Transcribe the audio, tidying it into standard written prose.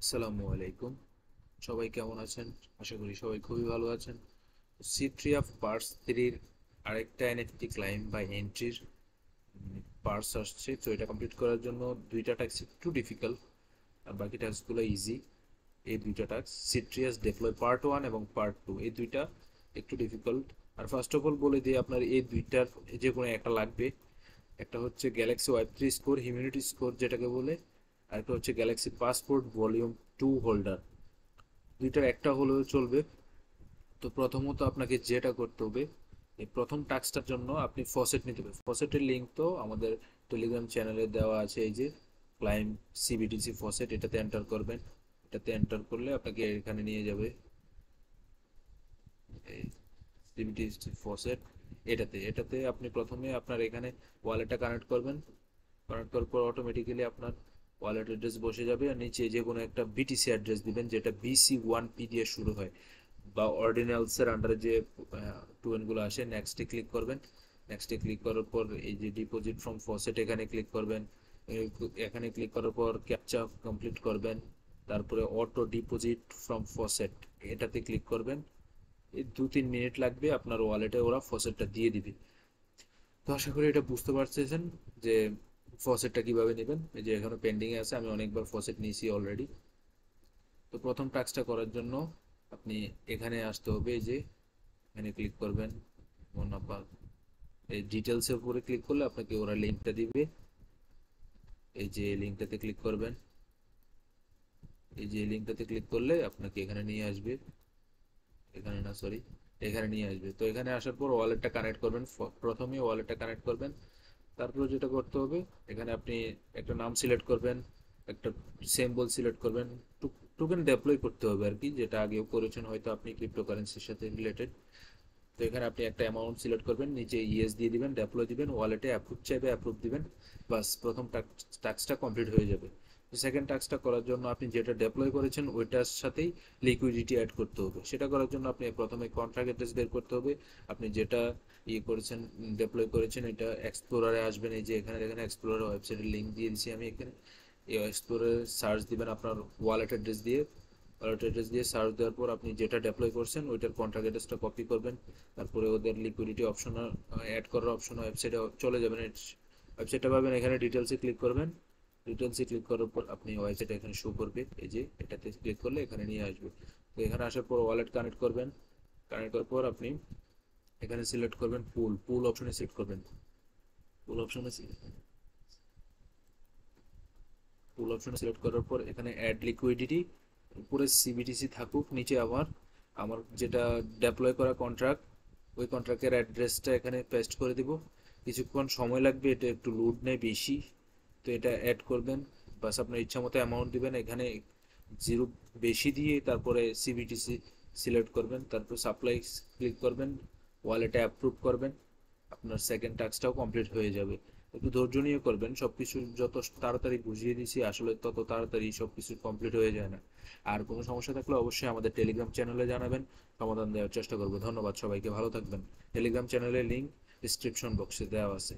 আসসালামু আলাইকুম। সবাই কেমন আছেন? আশা করি সবাই খুবই ভালো আছেন। সি3 অফ পার্স 3 আরেকটা এনএফটি ক্লাইম বা এন্ট্রির পার্স আসছে, তো এটা কমপ্লিট করার জন্য দুইটা টাস্ক একটু ডিফিকাল্ট আর বাকি টাস্কগুলো ইজি। এই দুইটা টাস্ক সিট্রিয়াস ডেপ্লয় পার্ট 1 এবং পার্ট 2, এই দুইটা একটু ডিফিকাল্ট। আর ফার্স্ট অফ অল বলে দিই, আপনার এই দুইটার যে কোনো একটা লাগবে। একটা হচ্ছে Galaxy wipe 3 score humanity score যেটাকে বলে, আর একটা হচ্ছে গ্যালাক্সি পাসপোর্ট ভলিউম 2 হোল্ডার। দুইটার একটা হলেও চলবে। তো প্রথমত আপনাকে যেটা করতে হবে, এই প্রথম টাস্কটার জন্য আপনি ফসেট নিতে হবে। ফসেটের লিঙ্ক তো আমাদের টেলিগ্রাম চ্যানেলে দেওয়া আছে, এই যে ক্লাইম সিবিটিসি ফসেট, এটাতে এন্টার করবেন। এটাতে এন্টার করলে আপনাকে এখানে নিয়ে যাবে এই সিবিটিসি ফসেট। এটাতে এটাতে আপনি প্রথমে আপনার এখানে ওয়ালেটটা কানেক্ট করবেন। কানেক্ট করার পর অটোমেটিক্যালি আপনার ওয়ালেট অ্যাড্রেস বসে যাবে, আর নিচে যে কোনো একটা বিটিসি অ্যাড্রেস দিবেন যেটা BC1P দিয়ে শুরু হয়, বা অর্ডিনালসের আন্ডারে যে টোকেনগুলো আসে। নেক্সটে ক্লিক করবেন। নেক্সটে ক্লিক করার পর এই যে ডিপোজিট ফ্রম ফসেট এখানে ক্লিক করবেন। এখানে ক্লিক করার পর ক্যাপচা কমপ্লিট করবেন। তারপরে অটো ডিপোজিট ফ্রম ফসেট এটাতে ক্লিক করবেন। এই 2-3 মিনিট লাগবে, আপনার ওয়ালেটে ওরা ফসেটটা দিয়ে দিবে। তো আশা করি এটা বুঝতে পারতেছেন যে ফসেটটা কিভাবে নেবেন। এই যে এখানে পেন্ডিং এ আছে, আমি অনেকবার ফসেট নিয়েছি অলরেডি। তো প্রথম টাস্কটা করার জন্য আপনি এখানে আসতে হবে, এই যে এখানে ক্লিক করবেন। ফোন নাম্বার, এই ডিটেলসের উপরে ক্লিক করলে আপনাকে ওরা লিঙ্কটা দিবে। এই যে লিঙ্কটাতে ক্লিক করবেন। এই যে লিঙ্কটাতে ক্লিক করলে আপনাকে এখানে নিয়ে আসবে। এখানে না, সরি, এখানে নিয়ে আসবে। তো এখানে আসার পর ওয়ালেটটা কানেক্ট করবেন। প্রথমে ওয়ালেটটা কানেক্ট করবেন। তারপরে যেটা করতে হবে, এখানে আপনি একটা নাম সিলেক্ট করবেন, একটা সিম্বল সিলেক্ট করবেন। টোকেন ডেপ্লয় করতে হবে আর কি, যেটা আগেও করেছেন হয়তো আপনি ক্রিপ্টোকারেন্সির সাথে রিলেটেড। তো এখানে আপনি একটা অ্যামাউন্ট সিলেক্ট করবেন, নিচে ইয়েস দিয়ে দিবেন, ডেপ্লয় দিবেন, ওয়ালেটে অ্যাপ্রুভ চাইবে, অ্যাপ্রুভ দিবেন। বাস, প্রথম টাস্কটা কমপ্লিট হয়ে যাবে। সেকেন্ড টাস্কটা করার জন্য আপনি যেটা ডেপ্লয় করেছেন ওইটার সাথেই লিকুইডিটি অ্যাড করতে হবে। সেটা করার জন্য আপনি প্রথমে কন্ট্রাক্ট অ্যাড্রেস বের করতে হবে। আপনি যেটা ইয়ে করেছেন, ডেপ্লয় করেছেন, এটা এক্সপ্লোরারে আসবেন। এই যে এখানে দেখেন এক্সপ্লোরার ওয়েবসাইটের লিঙ্ক দিয়ে দিচ্ছি আমি এখানে। এই এক্সপ্লোরে সার্চ দিবেন আপনার ওয়ালেট অ্যাড্রেস দিয়ে। ওয়ালেট অ্যাড্রেস দিয়ে সার্চ দেওয়ার পর আপনি যেটা ডেপ্লয় করছেন ওইটার কন্ট্রাক্ট অ্যাড্রেসটা কপি করবেন। তারপরে ওদের লিকুইডিটি অপশন, অ্যাড করার অপশন, ওয়েবসাইটে চলে যাবেন। ওয়েবসাইটটা পাবেন, এখানে ডিটেলসে ক্লিক করবেন। ডিটেলসে ক্লিক করার পর আপনি ওয়েবসাইট এখানে শো করবে, এই যে এটাতে ক্লিক করলে এখানে নিয়ে আসবে। তো এখানে আসার পর ওয়ালেট কানেক্ট করবেন। কানেক্ট করার পর আপনি এখানে সিলেক্ট করবেন পুল, পুল অপশনে সিলেক্ট করবেন। পুল অপশনে পুল অপশনে সিলেক্ট করার পর এখানে অ্যাড লিকুইডিটি, উপরে সিবিটিসি থাকুক, নিচে আমার আমার যেটা ডেপ্লয় করা কন্ট্রাক্ট, ওই কন্ট্রাক্টের অ্যাড্রেসটা এখানে পেস্ট করে দিব। কিছুক্ষণ সময় লাগবে, এটা একটু লোড নেয় বেশি। তো এটা অ্যাড করবেন। বাস, আপনার ইচ্ছা মতো অ্যামাউন্ট দিবেন। এখানে জিরো বেশি দিয়ে তারপরে সিবিটিসি সিলেক্ট করবেন, তারপর সাপ্লাই ক্লিক করবেন, ওয়ালেটে অ্যাপ্রুভ করবেন। আপনার সেকেন্ড টাস্কটাও কমপ্লিট হয়ে যাবে। একটু ধৈর্য নিয়ে করবেন। সবকিছু যত তাড়াতাড়ি বুঝিয়ে দিছি আসলে তত তাড়াতাড়ি সবকিছু কমপ্লিট হয়ে যায় না। আর কোনো সমস্যা থাকলে অবশ্যই আমাদের টেলিগ্রাম চ্যানেলে জানাবেন, সমাধান দেওয়ার চেষ্টা করবো। ধন্যবাদ সবাইকে, ভালো থাকবেন। টেলিগ্রাম চ্যানেলের লিঙ্ক ডিসক্রিপশন বক্সে দেওয়া আছে।